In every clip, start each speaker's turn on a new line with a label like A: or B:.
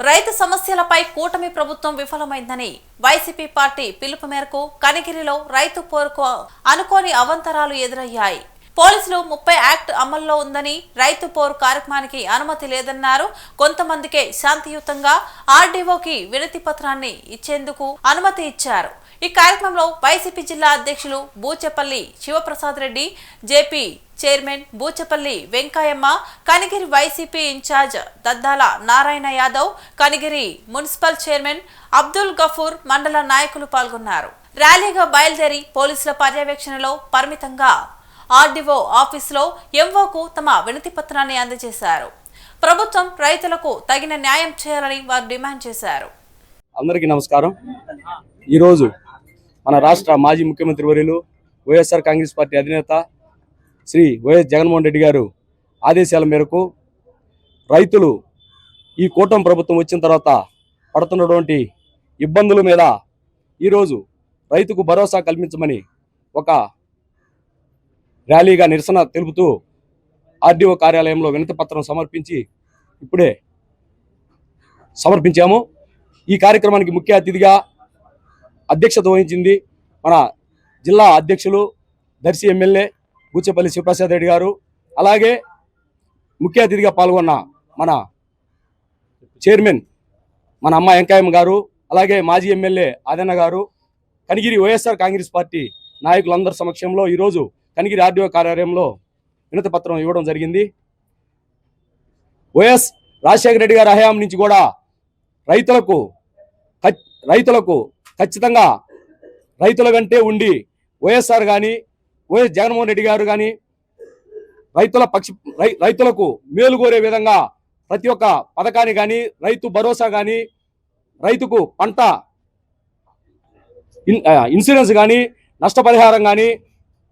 A: రైతు సమస్యలపై కూటమి ప్రభుత్వం విఫలమైందని వైసీపీ పార్టీ పిలుపు మేరకు కనిగిరిలో రైతు పోరుకు అనుకోని అవాంతరాలు ఎదురయ్యాయి. పోలీసులు 30 యాక్ట్ అమల్లో ఉందని రైతు పోరు కార్యక్రమానికి అనుమతి లేదన్నారు. కొంతమందికే శాంతియుతంగా ఆర్డీఓకి వినతి పత్రాన్ని ఇచ్చేందుకు అనుమతి ఇచ్చారు. ఈ కార్యక్రమంలో వైసీపీ జిల్లా అధ్యక్షులు Buchepalli Sivaprasad Reddy, ZP chairman Buchepalli Venkayamma, Kanigiri YCP incharge Daddala Narayana Yadav, Kanigiri municipal chairman Abdul Gafoor, మండల నాయకులు పాల్గొన్నారు. ర్యాలీగా బయలుదేరి పోలీసుల పర్యవేక్షణలో పరిమితంగా ఆర్డీఓ ఆఫీసులో ఎంఓకు తమ వినతి పత్రాన్ని అందజేశారు. ప్రభుత్వం రైతులకు తగిన న్యాయం చేయాలని వారు డిమాండ్ చేశారు.
B: అందరికీ నమస్కారం. ఈరోజు మన రాష్ట్ర మాజీ ముఖ్యమంత్రి వర్యులు వైఎస్ఆర్ కాంగ్రెస్ పార్టీ అధినేత శ్రీ వైఎస్ జగన్మోహన్ రెడ్డి గారు ఆదేశాల మేరకు రైతులు ఈ కూటమి ప్రభుత్వం వచ్చిన తర్వాత పడుతున్నటువంటి ఇబ్బందుల మీద ఈరోజు రైతుకు భరోసా కల్పించమని ఒక ర్యాలీగా నిరసన తెలుపుతూ ఆర్డీఓ కార్యాలయంలో వినతి పత్రం ఇప్పుడే సమర్పించాము. ఈ కార్యక్రమానికి ముఖ్య అతిథిగా అధ్యక్షత వహించింది మన జిల్లా అధ్యక్షులు దర్శి ఎమ్మెల్యే బూచెపల్లి శివప్రసాద్ రెడ్డి గారు. అలాగే ముఖ్య అతిథిగా పాల్గొన్న మన చైర్మన్ మన అమ్మ వెంకయ్యమ్మ గారు, అలాగే మాజీ ఎమ్మెల్యే ఆదన్న గారు, కనిగిరి వైఎస్ఆర్ కాంగ్రెస్ పార్టీ నాయకులందరి సమక్షంలో ఈరోజు కనిగిరి ఆర్డీఓ కార్యాలయంలో వినతి పత్రం ఇవ్వడం జరిగింది. వైఎస్ రాజశేఖర రెడ్డి గారి హయాం నుంచి కూడా రైతులకు ఖచ్చితంగా రైతుల వెంటే ఉండి వైఎస్ఆర్ కానీ వైఎస్ జగన్మోహన్ రెడ్డి గారు కానీ రైతులకు మేలు కోరే విధంగా ప్రతి ఒక్క పథకాన్ని కానీ, రైతు భరోసా కానీ, రైతుకు పంట ఇన్సూరెన్స్ కానీ, నష్టపరిహారం కానీ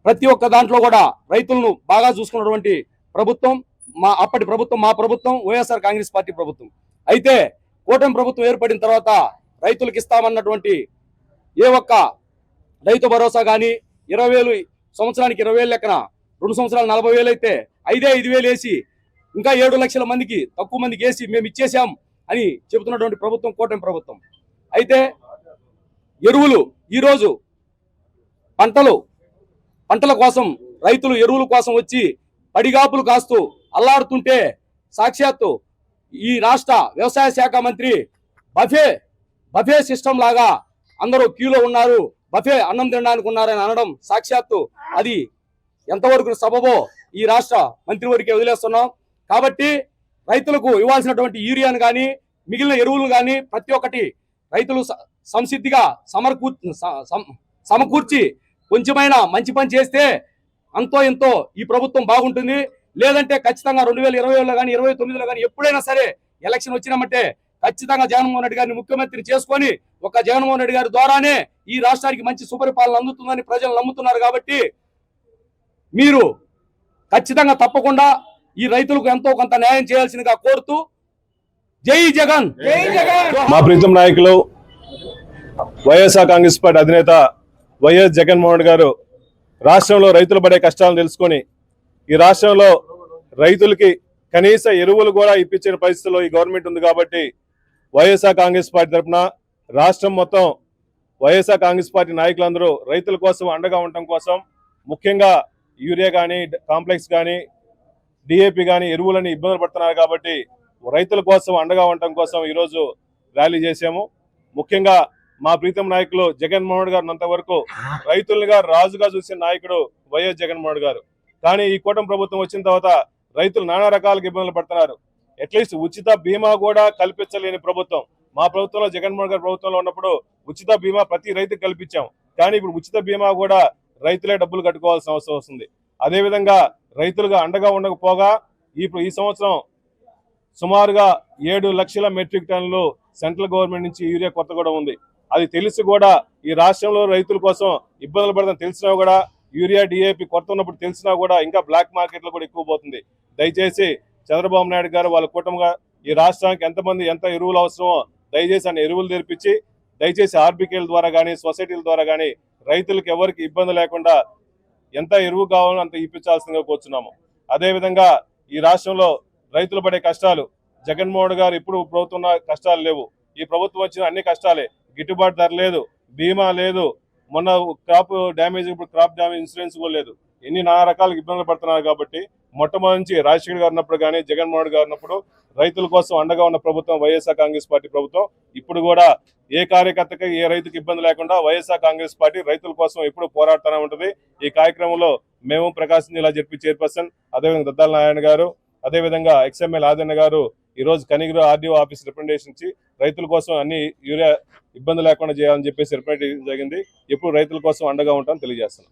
B: ప్రతి ఒక్క దాంట్లో కూడా రైతులను బాగా చూసుకున్నటువంటి ప్రభుత్వం మా ప్రభుత్వం వైఎస్ఆర్ కాంగ్రెస్ పార్టీ ప్రభుత్వం. అయితే కూటమి ప్రభుత్వం ఏర్పడిన తర్వాత రైతులకు ఇస్తామన్నటువంటి ఏ ఒక్క రైతు భరోసా కానీ 20,000 సంవత్సరానికి 20,000 లెక్కన 2 సంవత్సరాలు 40,000 అయితే 5,000 వేసి ఇంకా 7 లక్షల మందికి తక్కువ మందికి వేసి మేము ఇచ్చేసాం అని చెబుతున్నటువంటి ప్రభుత్వం కూటమి ప్రభుత్వం. అయితే ఎరువులు ఈరోజు పంటల కోసం రైతులు ఎరువుల కోసం వచ్చి పడిగాపులు కాస్తూ అల్లాడుతుంటే సాక్షాత్తు ఈ రాష్ట్ర వ్యవసాయ శాఖ మంత్రి బఫే సిస్టమ్ లాగా అందరూ క్యూలో ఉన్నారు, బఫే అన్నం తినడానికి ఉన్నారని అనడం సాక్షాత్తు అది ఎంతవరకు సబబో ఈ రాష్ట్ర మంత్రివర్గకే వదిలేస్తున్నాం. కాబట్టి రైతులకు ఇవ్వాల్సినటువంటి యూరియాను కానీ, మిగిలిన ఎరువులు కానీ ప్రతి ఒక్కటి రైతులు సంసిద్ధిగా సమకూర్చి కొంచెమైనా మంచి పని చేస్తే అంతో ఎంతో ఈ ప్రభుత్వం బాగుంటుంది. లేదంటే ఖచ్చితంగా 2020లో కానీ 2029లో కానీ ఎప్పుడైనా సరే ఎలక్షన్ వచ్చినామంటే ఖచ్చితంగా జగన్మోహన్ రెడ్డి గారిని ముఖ్యమంత్రి చేసుకొని ఒక జగన్మోహన్ రెడ్డి గారి ద్వారానే ఈ రాష్ట్రానికి మంచి సుపరిపాలన అందుతుందని ప్రజలు నమ్ముతున్నారు. కాబట్టి మీరు ఖచ్చితంగా తప్పకుండా ఈ రైతులకు ఎంతో కొంత న్యాయం చేయాల్సిందిగా కోరుతూ జై జగన్.
C: మా ప్రీతం నాయకులు వైఎస్ఆర్ కాంగ్రెస్ పార్టీ అధినేత వైఎస్ జగన్మోహన్ రెడ్డి గారు రాష్ట్రంలో రైతులు పడే కష్టాలను తెలుసుకొని ఈ రాష్ట్రంలో రైతులకి కనీస ఎరువులు కూడా ఇప్పించిన పరిస్థితుల్లో ఈ గవర్నమెంట్ ఉంది. కాబట్టి వైఎస్ఆర్ కాంగ్రెస్ పార్టీ తరఫున రాష్ట్రం మొత్తం వైఎస్ఆర్ కాంగ్రెస్ పార్టీ నాయకులందరూ రైతుల కోసం అండగా ఉండటం కోసం, ముఖ్యంగా యూరియా కానీ, కాంప్లెక్స్ కానీ, డిఏపి కానీ ఎరువులని ఇబ్బందులు పడుతున్నారు. కాబట్టి రైతుల కోసం అండగా ఉండటం కోసం ఈరోజు ర్యాలీ చేశాము. ముఖ్యంగా మా ప్రీతం నాయకులు జగన్మోహన్ రెడ్డి గారు అంతవరకు రైతులుగా రాజుగా చూసిన నాయకుడు వైఎస్ జగన్మోహన్ రెడ్డి గారు. కానీ ఈ కూటమి ప్రభుత్వం వచ్చిన తర్వాత రైతులు నానా రకాలుగా ఇబ్బందులు పడుతున్నారు. అట్లీస్ట్ ఉచిత బీమా కూడా కల్పించలేని ప్రభుత్వం మా ప్రభుత్వంలో, జగన్మోహన్ గారి ప్రభుత్వంలో ఉన్నప్పుడు ఉచిత బీమా ప్రతి రైతుకు కల్పించాం. కానీ ఇప్పుడు ఉచిత బీమా కూడా రైతులే డబ్బులు కట్టుకోవాల్సిన అవసరం వస్తుంది. అదేవిధంగా రైతులుగా అండగా ఉండకపోగా ఈ సంవత్సరం సుమారుగా 7 లక్షల మెట్రిక్ టన్నులు సెంట్రల్ గవర్నమెంట్ నుంచి యూరియా కొత్త కూడా ఉంది. అది తెలిసి కూడా ఈ రాష్ట్రంలో రైతుల కోసం ఇబ్బందులు పడదని తెలిసినా కూడా, యూరియా డిఏపి కొరత ఉన్నప్పుడు తెలిసినా కూడా ఇంకా బ్లాక్ మార్కెట్లో కూడా ఎక్కువ పోతుంది. దయచేసి చంద్రబాబు నాయుడు గారు వాళ్ళ కూటమిగా ఈ రాష్ట్రానికి ఎంత ఎరువులు అవసరమో దయచేసి అన్ని ఎరువులు తెరిపించి, దయచేసి ఆర్బికేల ద్వారా కానీ, సొసైటీల ద్వారా కానీ రైతులకు ఎవరికి ఇబ్బంది లేకుండా ఎంత ఎరువు కావాలో అంత ఇప్పించాల్సిందిగా కోరుచున్నాము. అదేవిధంగా ఈ రాష్ట్రంలో రైతులు పడే కష్టాలు జగన్మోహన్ గారు ఇప్పుడు ప్రభుత్వం కష్టాలు లేవు. ఈ ప్రభుత్వం వచ్చిన అన్ని కష్టాలే. గిట్టుబాటు ధర లేదు, బీమా లేదు, మొన్న క్రాప్ డ్యామేజ్, ఇప్పుడు క్రాప్ డ్యామేజ్ ఇన్సూరెన్స్ కూడా లేదు. ఎన్ని నానా రకాల ఇబ్బందులు పడుతున్నారు. కాబట్టి మొట్టమొదటి నుంచి రాజశేఖర్ గారు ఉన్నప్పుడు కానీ జగన్మోహన్ గారు ఉన్నప్పుడు రైతుల కోసం అండగా ఉన్న ప్రభుత్వం వైఎస్ఆర్ కాంగ్రెస్ పార్టీ ప్రభుత్వం. ఇప్పుడు కూడా ఏ కార్యకర్తకి ఏ రైతుకి ఇబ్బంది లేకుండా వైఎస్ఆర్ కాంగ్రెస్ పార్టీ రైతుల కోసం ఎప్పుడు పోరాడుతూనే ఉంటుంది. ఈ కార్యక్రమంలో మేము ప్రకాశం జిల్లా జడ్పీ చైర్పర్సన్, అదేవిధంగా దద్దాల నారాయణ గారు, అదేవిధంగా ఎక్స్ఎంఎల్ ఆదన్న గారు ఈ రోజు కనిగిరి ఆర్డీఓ ఆఫీస్ రిప్రజెంటేషన్ ఇచ్చి రైతుల కోసం అన్ని యూరియా ఇబ్బంది లేకుండా చేయాలని చెప్పేసి రిప్రజెంటేషన్ జరిగింది. ఎప్పుడు రైతుల కోసం అండగా ఉంటామని తెలియజేస్తున్నాం.